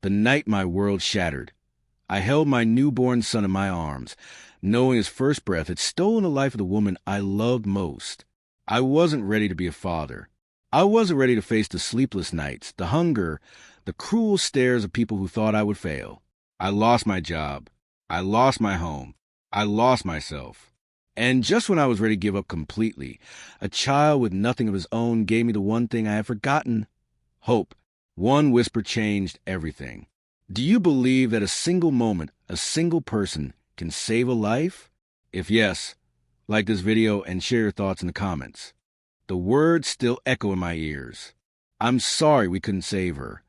The night my world shattered. I held my newborn son in my arms, knowing his first breath had stolen the life of the woman I loved most. I wasn't ready to be a father. I wasn't ready to face the sleepless nights, the hunger, the cruel stares of people who thought I would fail. I lost my job. I lost my home. I lost myself. And just when I was ready to give up completely, a child with nothing of his own gave me the one thing I had forgotten: hope. One whisper changed everything. Do you believe that a single moment, a single person, can save a life? If yes, like this video and share your thoughts in the comments. The words still echo in my ears. I'm sorry we couldn't save her.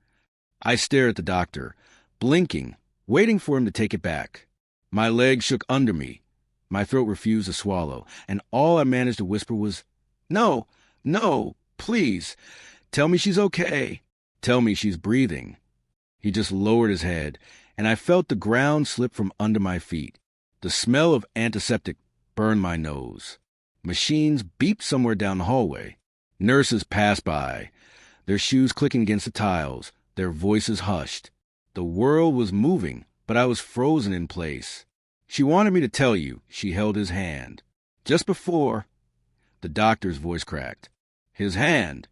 I stared at the doctor, blinking, waiting for him to take it back. My legs shook under me. My throat refused to swallow, and all I managed to whisper was, "No, no, please, tell me she's okay. Tell me she's breathing." He just lowered his head, and I felt the ground slip from under my feet. The smell of antiseptic burned my nose. Machines beeped somewhere down the hallway. Nurses passed by, their shoes clicking against the tiles, their voices hushed. The world was moving, but I was frozen in place. "She wanted me to tell you." She held his hand. "Just before—" The doctor's voice cracked. "His hand."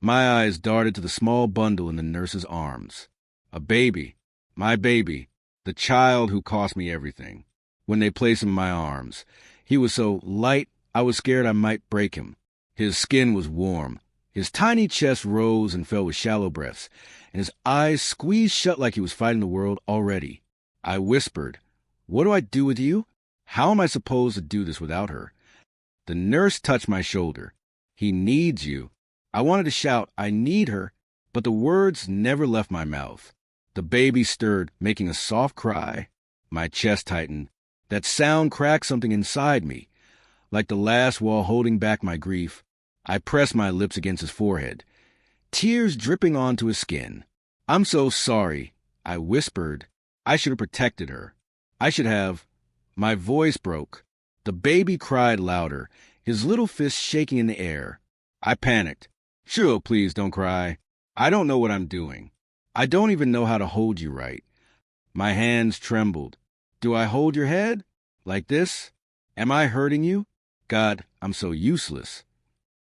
My eyes darted to the small bundle in the nurse's arms. A baby. My baby. The child who cost me everything. When they placed him in my arms, he was so light I was scared I might break him. His skin was warm. His tiny chest rose and fell with shallow breaths, and his eyes squeezed shut like he was fighting the world already. I whispered, "What do I do with you? How am I supposed to do this without her?" The nurse touched my shoulder. "He needs you." I wanted to shout, "I need her," but the words never left my mouth. The baby stirred, making a soft cry. My chest tightened. That sound cracked something inside me. Like the last wall holding back my grief, I pressed my lips against his forehead, tears dripping onto his skin. "I'm so sorry," I whispered. "I should have protected her. I should have—" My voice broke. The baby cried louder, his little fist shaking in the air. I panicked. "Shiro, please don't cry. I don't know what I'm doing. I don't even know how to hold you right." My hands trembled. "Do I hold your head? Like this? Am I hurting you? God, I'm so useless."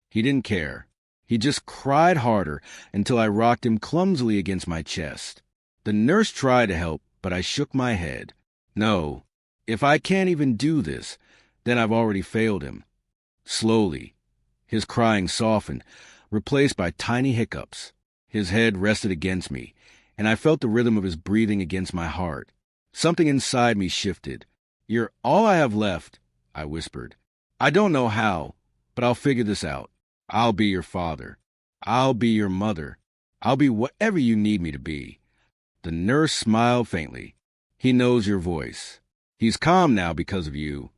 He didn't care. He just cried harder until I rocked him clumsily against my chest. The nurse tried to help, but I shook my head. No, if I can't even do this, then I've already failed him. Slowly, his crying softened, replaced by tiny hiccups. His head rested against me, and I felt the rhythm of his breathing against my heart. Something inside me shifted. "You're all I have left," I whispered. "I don't know how, but I'll figure this out. I'll be your father. I'll be your mother. I'll be whatever you need me to be." The nurse smiled faintly. "He knows your voice. He's calm now because of you."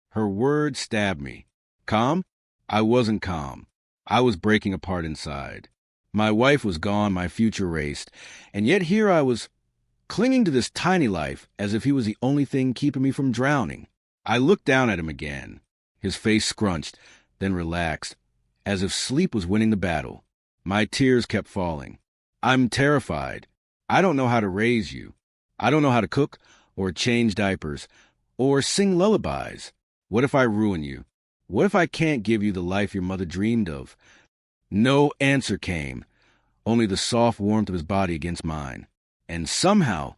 Her words stabbed me. Calm? I wasn't calm. I was breaking apart inside. My wife was gone, my future raced, and yet here I was, clinging to this tiny life as if he was the only thing keeping me from drowning. I looked down at him again. His face scrunched, then relaxed, as if sleep was winning the battle. My tears kept falling. "I'm terrified. I don't know how to raise you. I don't know how to cook or change diapers or sing lullabies. What if I ruin you? What if I can't give you the life your mother dreamed of?" No answer came, only the soft warmth of his body against mine. And somehow,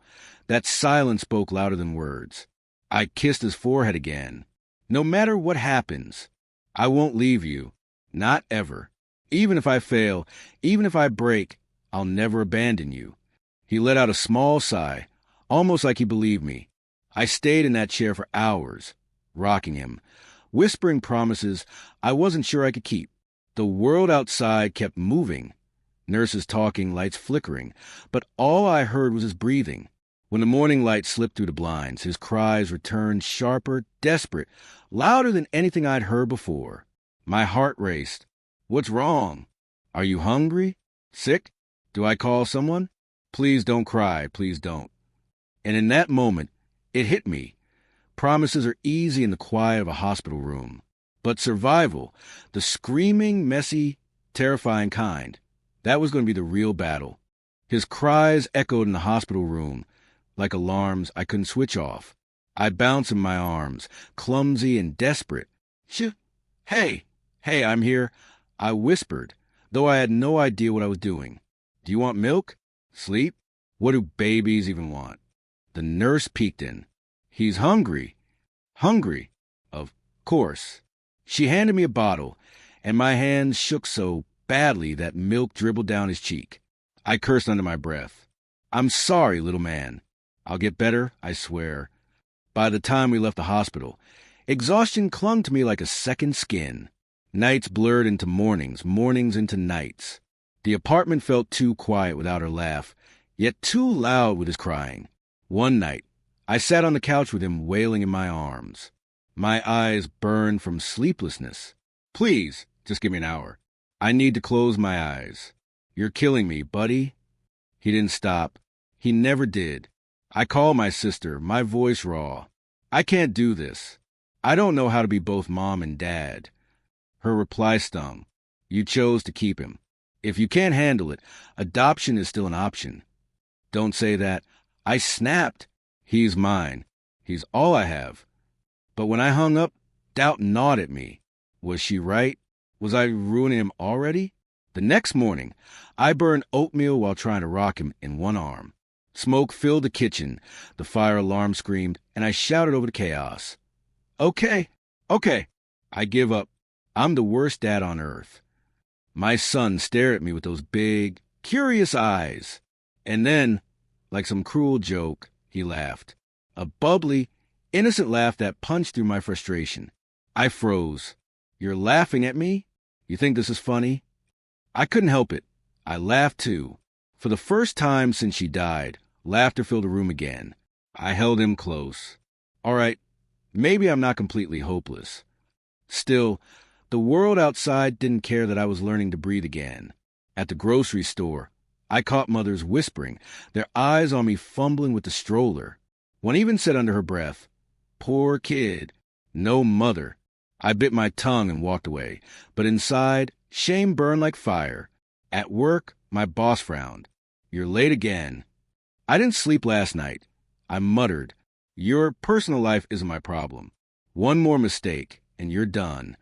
that silence spoke louder than words. I kissed his forehead again. "No matter what happens, I won't leave you. Not ever. Even if I fail, even if I break, I'll never abandon you." He let out a small sigh, almost like he believed me. I stayed in that chair for hours, rocking him, whispering promises I wasn't sure I could keep. The world outside kept moving, nurses talking, lights flickering, but all I heard was his breathing. When the morning light slipped through the blinds, his cries returned sharper, desperate, louder than anything I'd heard before. My heart raced. "What's wrong? Are you hungry? Sick? Do I call someone? Please don't cry, please don't." And in that moment, it hit me. Promises are easy in the quiet of a hospital room. But survival, the screaming, messy, terrifying kind, that was going to be the real battle. His cries echoed in the hospital room like alarms I couldn't switch off. I bounced in my arms, clumsy and desperate. Hey, hey, I'm here, I whispered, though I had no idea what I was doing. Do you want milk? Sleep? What do babies even want? The nurse peeked in. He's hungry. Hungry. Of course. She handed me a bottle, and my hands shook so badly that milk dribbled down his cheek. I cursed under my breath. I'm sorry, little man. I'll get better, I swear. By the time we left the hospital, exhaustion clung to me like a second skin. Nights blurred into mornings, mornings into nights. The apartment felt too quiet without her laugh, yet too loud with his crying. One night, I sat on the couch with him wailing in my arms. My eyes burned from sleeplessness. Please, just give me an hour. I need to close my eyes. You're killing me, buddy. He didn't stop. He never did. I called my sister, my voice raw. I can't do this. I don't know how to be both mom and dad. Her reply stung. You chose to keep him. If you can't handle it, adoption is still an option. Don't say that. I snapped. He's mine. He's all I have. But when I hung up, doubt gnawed at me. Was she right? Was I ruining him already? The next morning, I burned oatmeal while trying to rock him in one arm. Smoke filled the kitchen, the fire alarm screamed, and I shouted over the chaos. Okay. I give up. I'm the worst dad on earth. My son stared at me with those big, curious eyes. And then, like some cruel joke, he laughed. A bubbly, innocent laugh that punched through my frustration. I froze. You're laughing at me? You think this is funny? I couldn't help it. I laughed too. For the first time since she died, laughter filled the room again. I held him close. All right, maybe I'm not completely hopeless. Still, the world outside didn't care that I was learning to breathe again. At the grocery store, I caught mothers whispering, their eyes on me fumbling with the stroller. One even said under her breath, "Poor kid, no mother." I bit my tongue and walked away, but inside, shame burned like fire. At work, my boss frowned. You're late again. I didn't sleep last night. I muttered, your personal life isn't my problem. One more mistake, and you're done.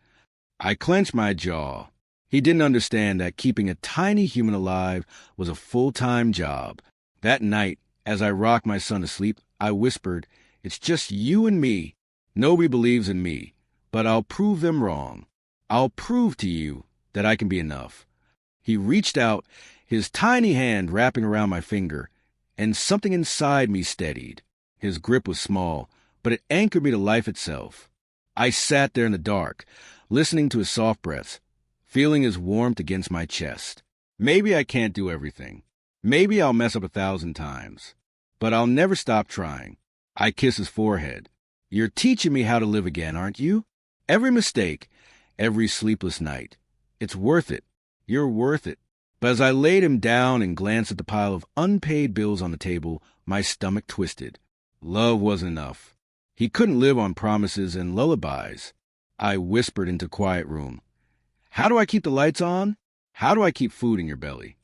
I clenched my jaw. He didn't understand that keeping a tiny human alive was a full-time job. That night, as I rocked my son to sleep, I whispered, it's just you and me. Nobody believes in me, but I'll prove them wrong. I'll prove to you that I can be enough. He reached out, his tiny hand wrapping around my finger, and something inside me steadied. His grip was small, but it anchored me to life itself. I sat there in the dark, listening to his soft breaths, feeling his warmth against my chest. Maybe I can't do everything. Maybe I'll mess up 1,000 times. But I'll never stop trying. I kiss his forehead. You're teaching me how to live again, aren't you? Every mistake, every sleepless night. It's worth it. You're worth it. But as I laid him down and glanced at the pile of unpaid bills on the table, my stomach twisted. Love wasn't enough. He couldn't live on promises and lullabies. I whispered into the quiet room. How do I keep the lights on? How do I keep food in your belly?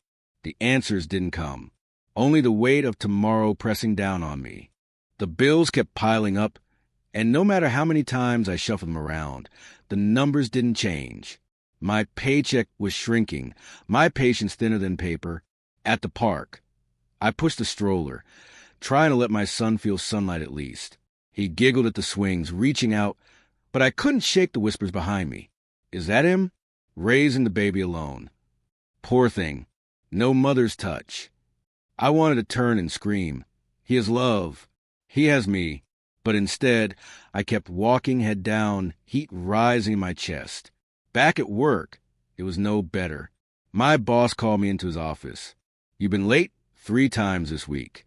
The answers didn't come. Only the weight of tomorrow pressing down on me. The bills kept piling up, and no matter how many times I shuffled them around, the numbers didn't change. My paycheck was shrinking, my patience thinner than paper. At the park, I pushed the stroller, trying to let my son feel sunlight at least. He giggled at the swings, reaching out, but I couldn't shake the whispers behind me. Is that him? Raising the baby alone. Poor thing. No mother's touch. I wanted to turn and scream. He has love. He has me. But instead, I kept walking head down, heat rising in my chest. Back at work, it was no better. My boss called me into his office. You've been late 3 times this week.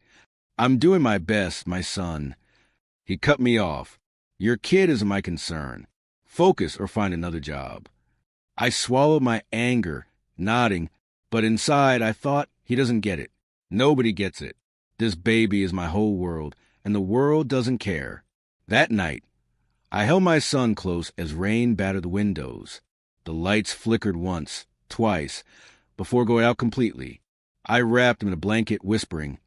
I'm doing my best, my son. He cut me off. Your kid isn't my concern. Focus or find another job. I swallowed my anger, nodding, but inside I thought, he doesn't get it. Nobody gets it. This baby is my whole world, and the world doesn't care. That night, I held my son close as rain battered the windows. The lights flickered once, twice, before going out completely. I wrapped him in a blanket, whispering,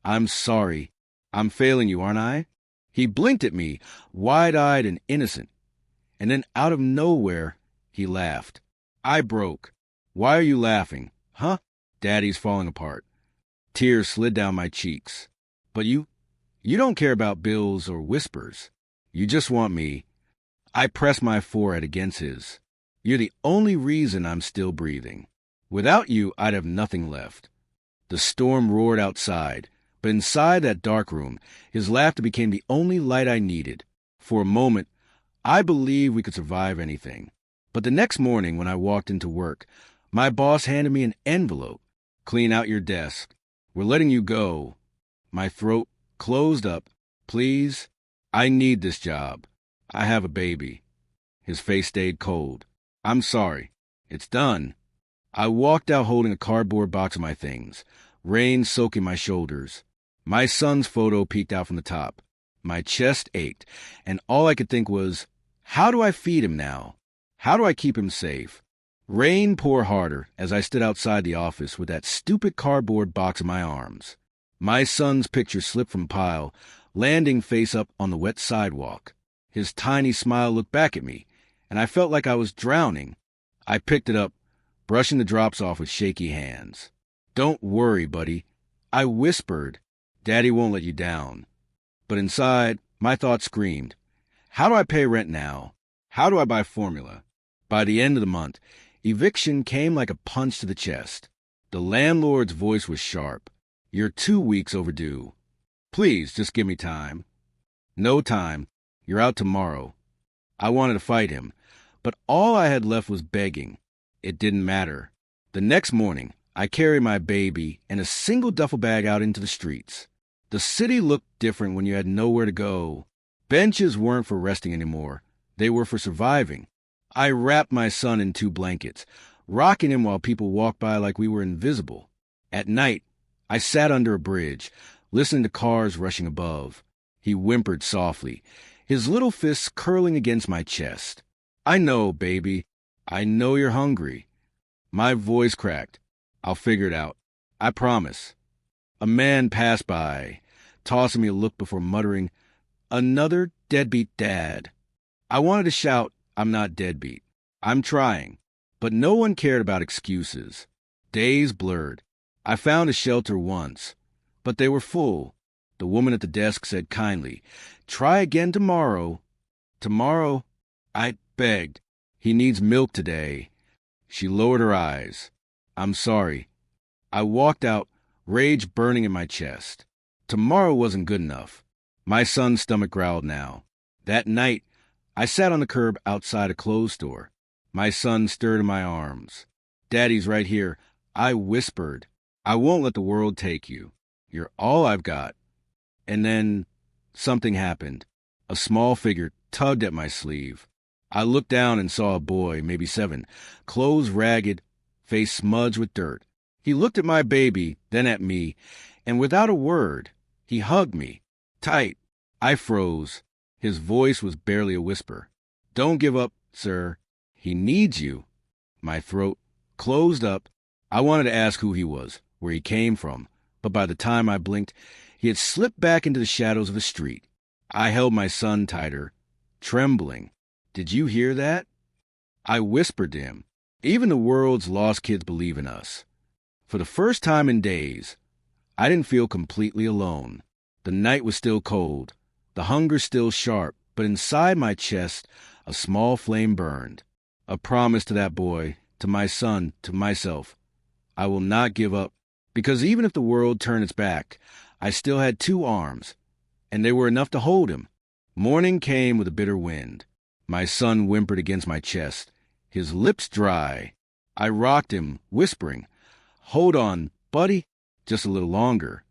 I'm sorry. I'm failing you, aren't I? He blinked at me, wide-eyed and innocent. And then out of nowhere, he laughed. I broke. Why are you laughing? Huh? Daddy's falling apart. Tears slid down my cheeks. But you don't care about bills or whispers. You just want me. I pressed my forehead against his. You're the only reason I'm still breathing. Without you, I'd have nothing left. The storm roared outside, but inside that dark room, his laughter became the only light I needed. For a moment, I believed we could survive anything. But the next morning when I walked into work, my boss handed me an envelope. Clean out your desk. We're letting you go. My throat closed up. Please, I need this job. I have a baby. His face stayed cold. I'm sorry. It's done. I walked out holding a cardboard box of my things, rain soaking my shoulders. My son's photo peeked out from the top. My chest ached, and all I could think was, how do I feed him now? How do I keep him safe? Rain poured harder as I stood outside the office with that stupid cardboard box in my arms. My son's picture slipped from pile, landing face up on the wet sidewalk. His tiny smile looked back at me, and I felt like I was drowning. I picked it up, brushing the drops off with shaky hands. Don't worry, buddy. I whispered. Daddy won't let you down. But inside, my thoughts screamed. How do I pay rent now? How do I buy formula? By the end of the month, eviction came like a punch to the chest. The landlord's voice was sharp. You're 2 weeks overdue. Please, just give me time. No time. You're out tomorrow. I wanted to fight him, but all I had left was begging. It didn't matter. The next morning, I carried my baby and a single duffel bag out into the streets. The city looked different when you had nowhere to go. Benches weren't for resting anymore. They were for surviving. I wrapped my son in 2 blankets, rocking him while people walked by like we were invisible. At night, I sat under a bridge, listening to cars rushing above. He whimpered softly, his little fists curling against my chest. I know, baby. I know you're hungry. My voice cracked. I'll figure it out. I promise. A man passed by, tossing me a look before muttering, another deadbeat dad. I wanted to shout, I'm not deadbeat. I'm trying. But no one cared about excuses. Days blurred. I found a shelter once, but they were full. The woman at the desk said kindly, try again tomorrow. Tomorrow? I begged. He needs milk today. She lowered her eyes. I'm sorry. I walked out, rage burning in my chest. Tomorrow wasn't good enough. My son's stomach growled now. That night, I sat on the curb outside a clothes store. My son stirred in my arms. Daddy's right here. I whispered, I won't let the world take you. You're all I've got. And then something happened. A small figure tugged at my sleeve. I looked down and saw a boy, maybe 7, clothes ragged, face smudged with dirt. He looked at my baby, then at me, and without a word, he hugged me, tight. I froze. His voice was barely a whisper. Don't give up, sir. He needs you. My throat closed up. I wanted to ask who he was, where he came from, but by the time I blinked, he had slipped back into the shadows of the street. I held my son tighter, trembling. Did you hear that? I whispered to him. Even the world's lost kids believe in us. For the first time in days, I didn't feel completely alone. The night was still cold, the hunger still sharp, but inside my chest, a small flame burned. A promise to that boy, to my son, to myself. I will not give up, because even if the world turned its back, I still had 2 arms, and they were enough to hold him. Morning came with a bitter wind. My son whimpered against my chest, his lips dry. I rocked him, whispering, hold on, buddy, just a little longer.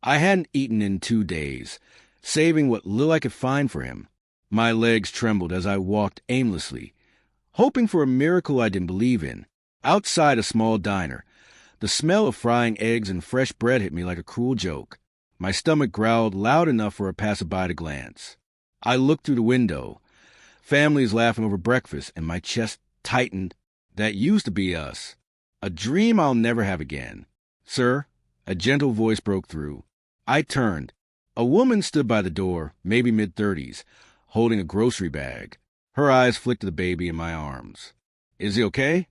I hadn't eaten in 2 days, saving what little I could find for him. My legs trembled as I walked aimlessly, hoping for a miracle I didn't believe in. Outside a small diner, the smell of frying eggs and fresh bread hit me like a cruel joke. My stomach growled loud enough for a passerby to glance. I looked through the window. Families laughing over breakfast, and my chest tightened. That used to be us. A dream I'll never have again. Sir, a gentle voice broke through. I turned. A woman stood by the door, maybe mid-30s, holding a grocery bag. Her eyes flicked to the baby in my arms. Is he okay?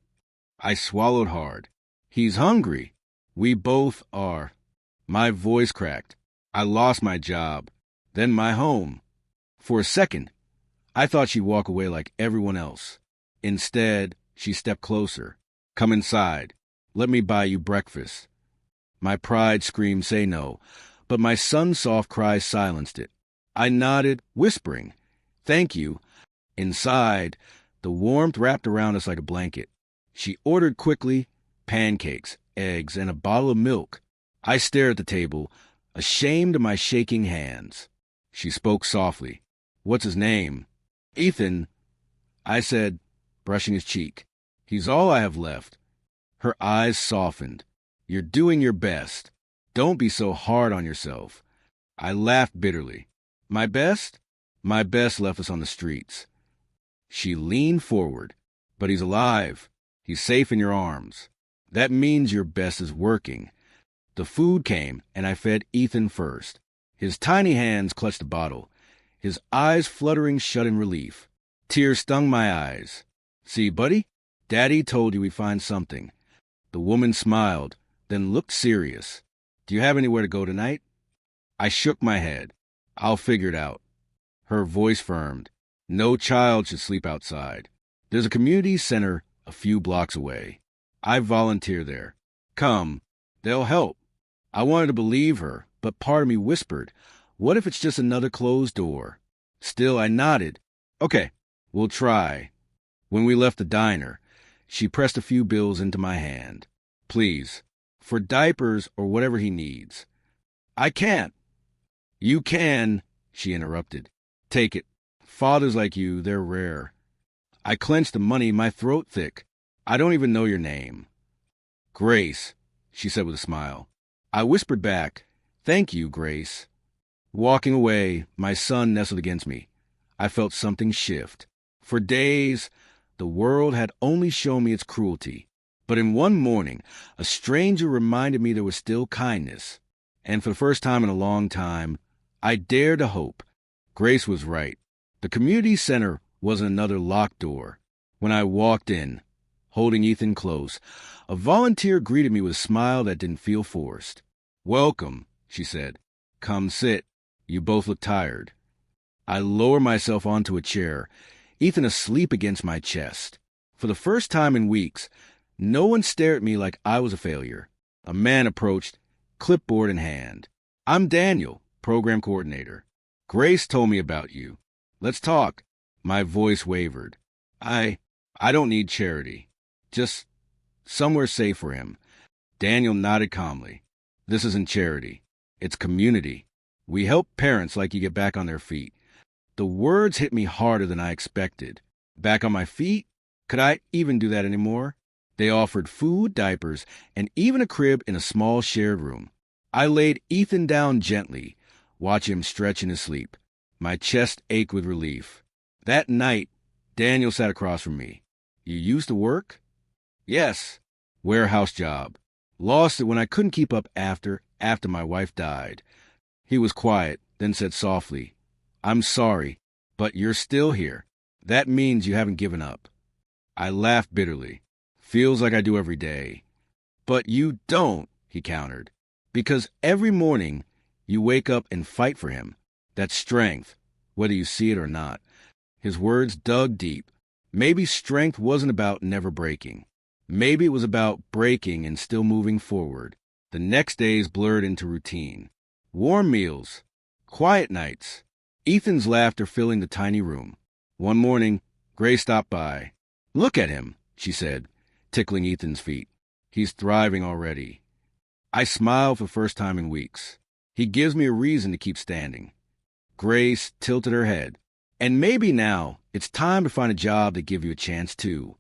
I swallowed hard. He's hungry. We both are. My voice cracked. I lost my job, then my home. For a second, I thought she'd walk away like everyone else. Instead, she stepped closer. Come inside. Let me buy you breakfast. My pride screamed, say no, but my son's soft cries silenced it. I nodded, whispering, thank you. Inside, the warmth wrapped around us like a blanket. She ordered quickly, pancakes, eggs, and a bottle of milk. I stared at the table, ashamed of my shaking hands. She spoke softly. What's his name? Ethan, I said, brushing his cheek. He's all I have left. Her eyes softened. You're doing your best. Don't be so hard on yourself. I laughed bitterly. My best? My best left us on the streets. She leaned forward. But he's alive. He's safe in your arms. That means your best is working. The food came, and I fed Ethan first. His tiny hands clutched the bottle, his eyes fluttering shut in relief. Tears stung my eyes. See, buddy, Daddy told you we'd find something. The woman smiled, then looked serious. Do you have anywhere to go tonight? I shook my head. I'll figure it out. Her voice firmed. No child should sleep outside. There's a community center a few blocks away. I volunteer there. Come, they'll help. I wanted to believe her, but part of me whispered, what if it's just another closed door? Still, I nodded. Okay, we'll try. When we left the diner, she pressed a few bills into my hand. Please, for diapers or whatever he needs. I can't. You can, she interrupted. Take it. Fathers like you, they're rare. I clenched the money, my throat thick. I don't even know your name. Grace, she said with a smile. I whispered back, thank you, Grace. Walking away, my son nestled against me. I felt something shift. For days, the world had only shown me its cruelty. But in one morning, a stranger reminded me there was still kindness. And for the first time in a long time, I dared to hope. Grace was right. The community center wasn't another locked door. When I walked in, holding Ethan close, a volunteer greeted me with a smile that didn't feel forced. Welcome, she said. Come sit. You both look tired. I lowered myself onto a chair, Ethan asleep against my chest. For the first time in weeks, no one stared at me like I was a failure. A man approached, clipboard in hand. I'm Daniel, program coordinator. Grace told me about you. Let's talk. My voice wavered. I don't need charity. Just somewhere safe for him. Daniel nodded calmly. This isn't charity. It's community. We help parents like you get back on their feet. The words hit me harder than I expected. Back on my feet? Could I even do that anymore? They offered food, diapers, and even a crib in a small shared room. I laid Ethan down gently, watching him stretch in his sleep. My chest ached with relief. That night, Daniel sat across from me. You used to work? Yes. Warehouse job. Lost it when I couldn't keep up after my wife died. He was quiet, then said softly, I'm sorry, but you're still here. That means you haven't given up. I laughed bitterly. Feels like I do every day. But you don't, he countered. Because every morning, you wake up and fight for him. That's strength, whether you see it or not. His words dug deep. Maybe strength wasn't about never breaking. Maybe it was about breaking and still moving forward. The next days blurred into routine. Warm meals. Quiet nights. Ethan's laughter filling the tiny room. One morning, Grace stopped by. Look at him, she said, tickling Ethan's feet. He's thriving already. I smiled for the first time in weeks. He gives me a reason to keep standing. Grace tilted her head. And maybe now it's time to find a job that gives you a chance too.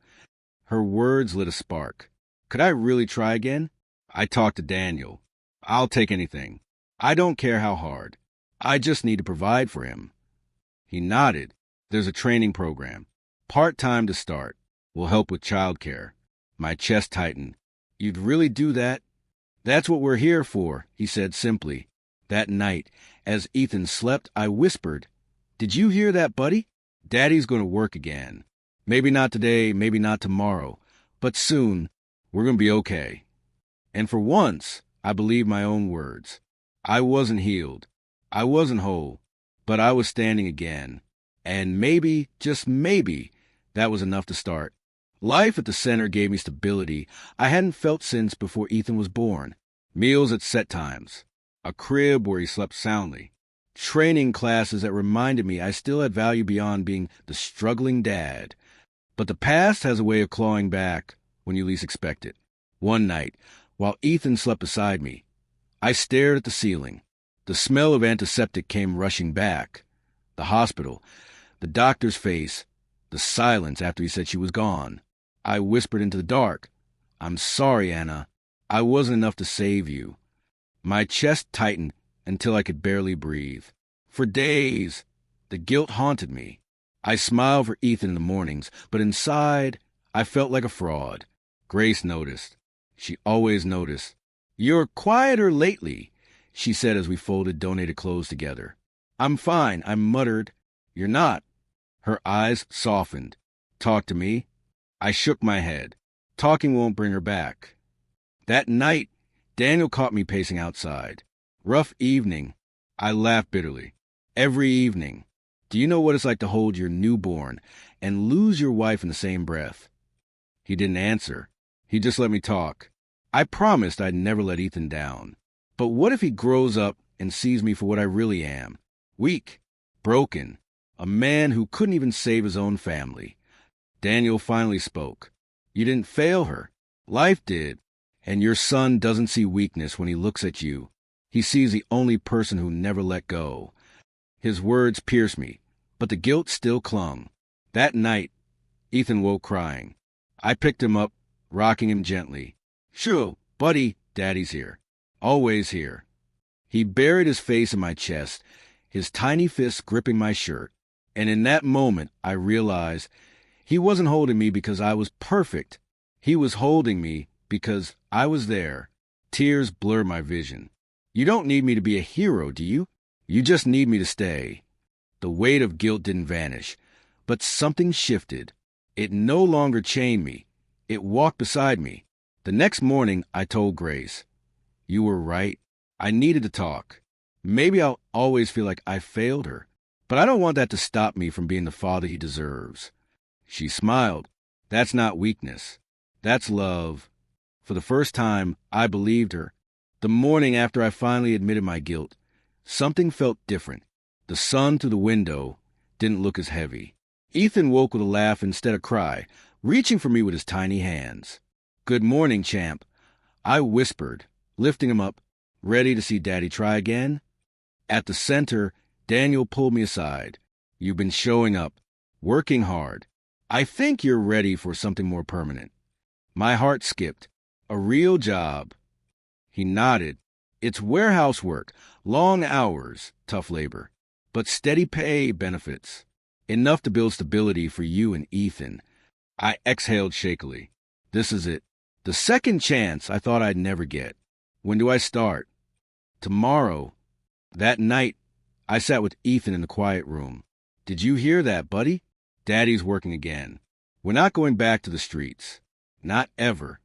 Her words lit a spark. Could I really try again? I talked to Daniel. I'll take anything. I don't care how hard. I just need to provide for him. He nodded. There's a training program. Part-time to start. Will help with childcare. My chest tightened. You'd really do that? That's what we're here for, he said simply. That night, as Ethan slept, I whispered, "Did you hear that, buddy? Daddy's going to work again. Maybe not today, maybe not tomorrow, but soon we're going to be okay." And for once, I believed my own words. I wasn't healed. I wasn't whole, but I was standing again. And maybe, just maybe, that was enough to start. Life at the center gave me stability I hadn't felt since before Ethan was born. Meals at set times. A crib where he slept soundly. Training classes that reminded me I still had value beyond being the struggling dad. But the past has a way of clawing back when you least expect it. One night, while Ethan slept beside me, I stared at the ceiling. The smell of antiseptic came rushing back. The hospital, the doctor's face, the silence after he said she was gone. I whispered into the dark, "I'm sorry, Anna. I wasn't enough to save you." My chest tightened until I could barely breathe. For days, the guilt haunted me. I smiled for Ethan in the mornings, but inside, I felt like a fraud. Grace noticed. She always noticed. "You're quieter lately," she said as we folded donated clothes together. "I'm fine," I muttered. "You're not." Her eyes softened. "Talk to me." I shook my head. Talking won't bring her back. That night, Daniel caught me pacing outside. Rough evening. I laughed bitterly. Every evening. Do you know what it's like to hold your newborn and lose your wife in the same breath? He didn't answer. He just let me talk. I promised I'd never let Ethan down. But what if he grows up and sees me for what I really am? Weak. Broken. A man who couldn't even save his own family. Daniel finally spoke. "You didn't fail her. Life did. And your son doesn't see weakness when he looks at you. He sees the only person who never let go." His words pierced me, but the guilt still clung. That night, Ethan woke crying. I picked him up, rocking him gently. "Sure, buddy, Daddy's here. Always here." He buried his face in my chest, his tiny fists gripping my shirt. And in that moment, I realized he wasn't holding me because I was perfect. He was holding me because I was there. Tears blurred my vision. "You don't need me to be a hero, do you? You just need me to stay." The weight of guilt didn't vanish, but something shifted. It no longer chained me. It walked beside me. The next morning, I told Grace, "You were right. I needed to talk. Maybe I'll always feel like I failed her, but I don't want that to stop me from being the father he deserves." She smiled. "That's not weakness. That's love." For the first time, I believed her. The morning after I finally admitted my guilt, something felt different. The sun through the window didn't look as heavy. Ethan woke with a laugh instead of cry, reaching for me with his tiny hands. "Good morning, champ," I whispered, lifting him up, ready to see Daddy try again. At the center, Daniel pulled me aside. "You've been showing up, working hard. I think you're ready for something more permanent." My heart skipped. "A real job." He nodded. "It's warehouse work, long hours, tough labor, but steady pay, benefits. Enough to build stability for you and Ethan." I exhaled shakily. This is it. The second chance I thought I'd never get. "When do I start?" "Tomorrow." That night, I sat with Ethan in the quiet room. "Did you hear that, buddy? Daddy's working again. We're not going back to the streets. Not ever."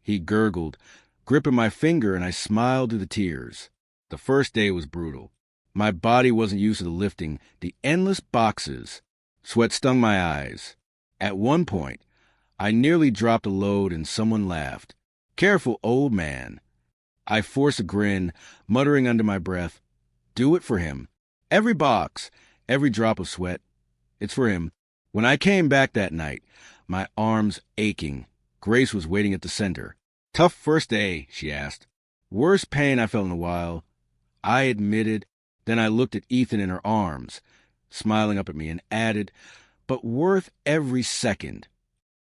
He gurgled, gripping my finger, and I smiled through the tears. The first day was brutal. My body wasn't used to the lifting, the endless boxes. Sweat stung my eyes. At one point, I nearly dropped a load and someone laughed. "Careful, old man." I forced a grin, muttering under my breath, "Do it for him. Every box, every drop of sweat. It's for him." When I came back that night, my arms aching, Grace was waiting at the center. "Tough first day," she asked. "Worst pain I felt in a while." I admitted. Then I looked at Ethan in her arms, smiling up at me, and added, "But worth every second."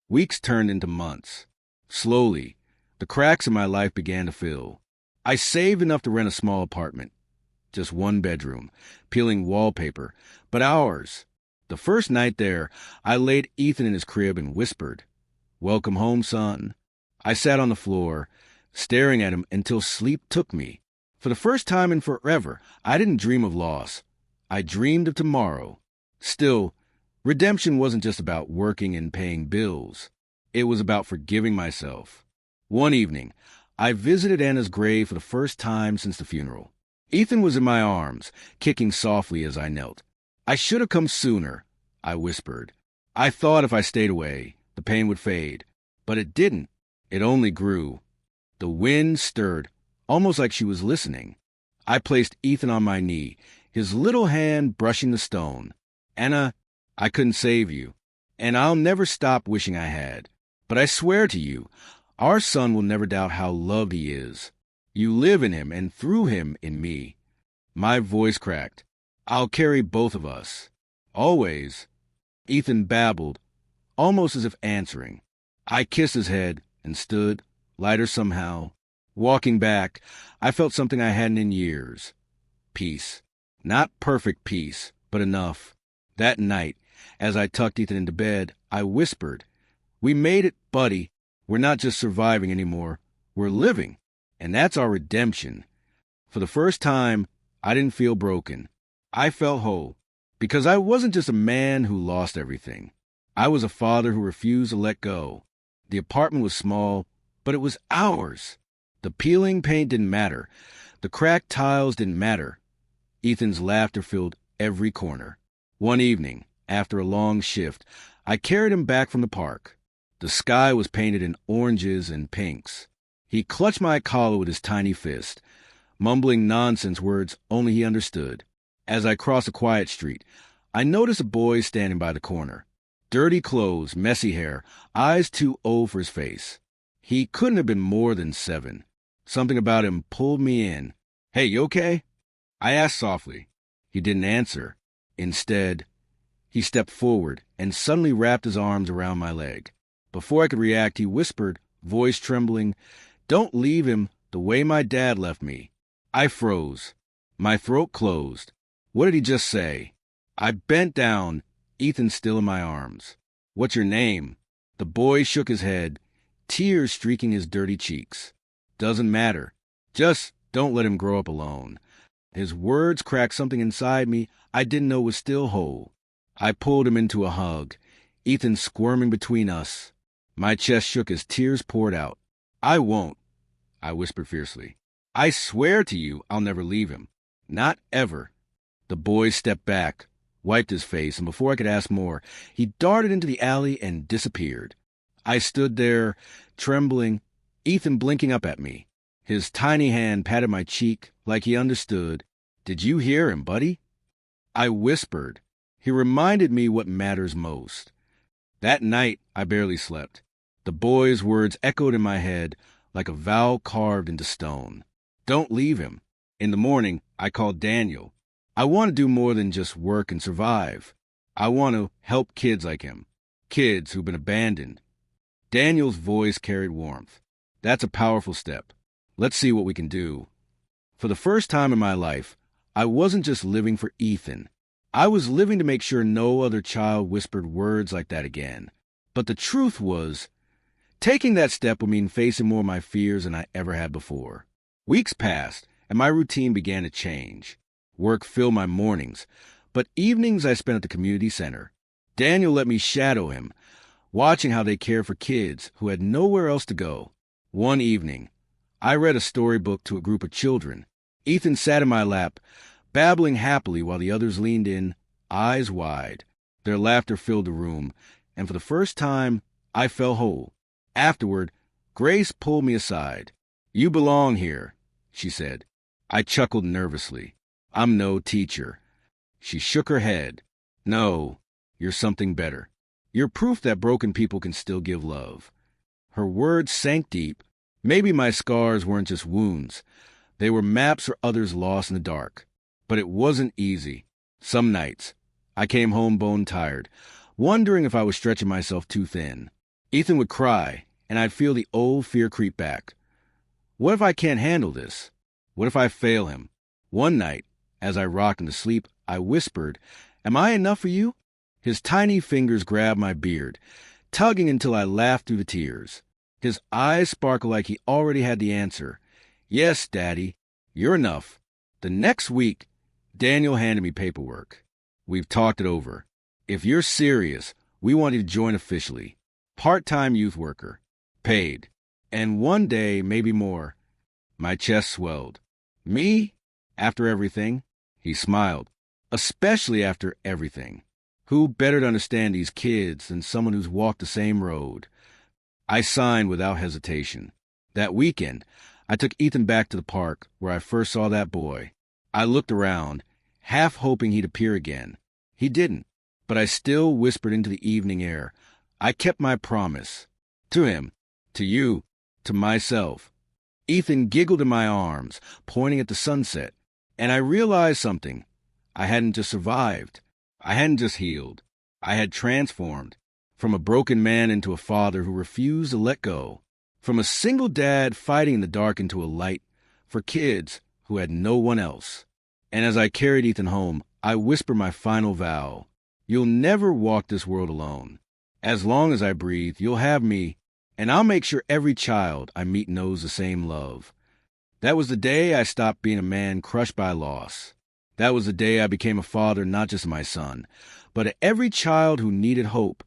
Weeks turned into months. Slowly, the cracks in my life began to fill. I saved enough to rent a small apartment. Just one bedroom, peeling wallpaper, but ours. The first night there, I laid Ethan in his crib and whispered, "Welcome home, son." I sat on the floor, staring at him until sleep took me. For the first time in forever, I didn't dream of loss. I dreamed of tomorrow. Still, redemption wasn't just about working and paying bills. It was about forgiving myself. One evening, I visited Anna's grave for the first time since the funeral. Ethan was in my arms, kicking softly as I knelt. "I should have come sooner," I whispered. "I thought if I stayed away, the pain would fade. But it didn't. It only grew." The wind stirred, almost like she was listening. I placed Ethan on my knee, his little hand brushing the stone. "Anna, I couldn't save you, and I'll never stop wishing I had. But I swear to you, our son will never doubt how loved he is. You live in him and through him in me." My voice cracked. "I'll carry both of us. Always." Ethan babbled, almost as if answering. I kissed his head and stood, lighter somehow. Walking back, I felt something I hadn't in years. Peace. Not perfect peace, but enough. That night, as I tucked Ethan into bed, I whispered, "We made it, buddy. We're not just surviving anymore. We're living. And that's our redemption." For the first time, I didn't feel broken. I felt whole. Because I wasn't just a man who lost everything. I was a father who refused to let go. The apartment was small, but it was ours. The peeling paint didn't matter. The cracked tiles didn't matter. Ethan's laughter filled every corner. One evening, after a long shift, I carried him back from the park. The sky was painted in oranges and pinks. He clutched my collar with his tiny fist, mumbling nonsense words only he understood. As I crossed a quiet street, I noticed a boy standing by the corner. Dirty clothes, messy hair, eyes too old for his face. He couldn't have been more than 7. Something about him pulled me in. "Hey, you okay?" I asked softly. He didn't answer. Instead, he stepped forward and suddenly wrapped his arms around my leg. Before I could react, he whispered, voice trembling, "Don't leave him the way my dad left me." I froze. My throat closed. What did he just say? I bent down, Ethan still in my arms. "What's your name?" The boy shook his head, tears streaking his dirty cheeks. "Doesn't matter. Just don't let him grow up alone." His words cracked something inside me I didn't know was still whole. I pulled him into a hug, Ethan squirming between us. My chest shook as tears poured out. "I won't," I whispered fiercely. "I swear to you I'll never leave him. Not ever." The boy stepped back, wiped his face, and before I could ask more, he darted into the alley and disappeared. I stood there, trembling, Ethan blinking up at me. His tiny hand patted my cheek like he understood. "Did you hear him, buddy?" I whispered. He reminded me what matters most. That night, I barely slept. The boy's words echoed in my head like a vow carved into stone. Don't leave him. In the morning, I called Daniel. I want to do more than just work and survive. I want to help kids like him, kids who've been abandoned. Daniel's voice carried warmth. "That's a powerful step. Let's see what we can do." For the first time in my life, I wasn't just living for Ethan. I was living to make sure no other child whispered words like that again. But the truth was, taking that step would mean facing more of my fears than I ever had before. Weeks passed, and my routine began to change. Work filled my mornings, but evenings I spent at the community center. Daniel let me shadow him, watching how they cared for kids who had nowhere else to go. One evening, I read a storybook to a group of children. Ethan sat in my lap, babbling happily while the others leaned in, eyes wide. Their laughter filled the room, and for the first time, I felt whole. Afterward, Grace pulled me aside. "You belong here," she said. I chuckled nervously. "I'm no teacher." She shook her head. "No, you're something better. You're proof that broken people can still give love." Her words sank deep. Maybe my scars weren't just wounds. They were maps for others lost in the dark. But it wasn't easy. Some nights, I came home bone-tired, wondering if I was stretching myself too thin. Ethan would cry, and I'd feel the old fear creep back. What if I can't handle this? What if I fail him? One night, as I rocked him to sleep, I whispered, "Am I enough for you?" His tiny fingers grabbed my beard, tugging until I laughed through the tears. His eyes sparkled like he already had the answer. Yes, Daddy, you're enough. The next week, Daniel handed me paperwork. We've talked it over. If you're serious, we want you to join officially. Part-time youth worker. Paid. And one day, maybe more. My chest swelled. Me? After everything? He smiled. Especially after everything. Who better to understand these kids than someone who's walked the same road? I signed without hesitation. That weekend, I took Ethan back to the park where I first saw that boy. I looked around, half hoping he'd appear again. He didn't, but I still whispered into the evening air. I kept my promise. To him, to you, to myself. Ethan giggled in my arms, pointing at the sunset, and I realized something. I hadn't just survived. I hadn't just healed. I had transformed. From a broken man into a father who refused to let go. From a single dad fighting in the dark into a light for kids who had no one else. And as I carried Ethan home, I whispered my final vow. You'll never walk this world alone. As long as I breathe, you'll have me, and I'll make sure every child I meet knows the same love. That was the day I stopped being a man crushed by loss. That was the day I became a father not just to my son, but to every child who needed hope